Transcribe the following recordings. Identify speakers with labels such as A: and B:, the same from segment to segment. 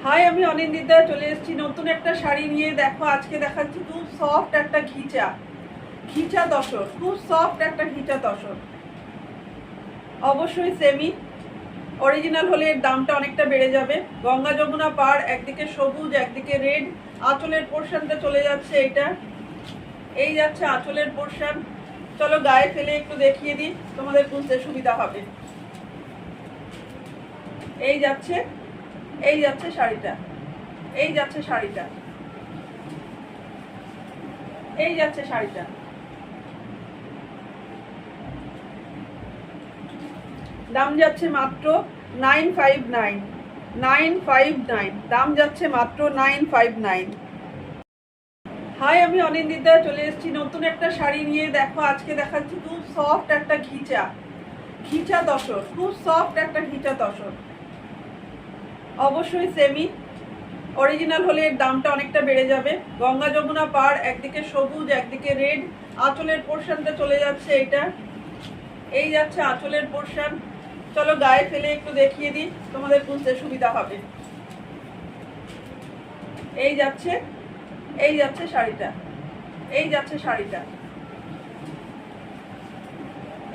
A: High, আমি অনিন্দিতা চলে এসেছি নতুন একটা শাড়ি নিয়ে। দেখো, আজকে দেখাচ্ছি খুব সফট একটা ঘিচা তসর, খুব সফট একটা ঘিচা তসর। অবশ্যই সেমি অরিজিনাল হলে এর দামটা অনেকটা বেড়ে যাবে। গঙ্গা যমুনা পার, একদিকে সবুজ একদিকে রেড। আঁচলের পোর্শনটা চলে যাচ্ছে এটা, এই যাচ্ছে আঁচলের পোর্শন। চলো গায়ে ফেলে একটু দেখিয়ে দিই, তোমাদের বুঝতে সুবিধা হবে। এই যাচ্ছে শাড়িটা, এই যাচ্ছে শাড়িটা, এই যাচ্ছে শাড়িটা। দাম যাচ্ছে মাত্র 959, 959, দাম যাচ্ছে মাত্র 959। হাই, আমি অনিন্দিতা চলে এসেছি নতুন একটা শাড়ি নিয়ে। দেখো, আজকে দেখাচ্ছি খুব সফট একটা ঘিচা তসর, খুব সফট একটা ঘিচা তসর। অবশ্যই সেমি অরিজিনাল হলে এর দামটা অনেকটা বেড়ে যাবে। গঙ্গা যমুনা পার, একদিকে সবুজ একদিকে রেড। আঁচলের পোর্শনটা চলে যাচ্ছে এটা, এই যাচ্ছে আঁচলের পোর্শন। চলো গায়ে ফেলে একটু দেখিয়ে দিই, তোমাদের বুঝতে সুবিধা হবে। এই যাচ্ছে শাড়িটা, এই যাচ্ছে শাড়িটা,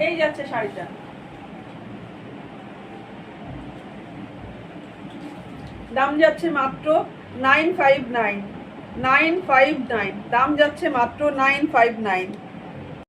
A: এই যাচ্ছে শাড়িটা। দাম যাচ্ছে মাত্র 959, 959, দাম যাচ্ছে মাত্র 959।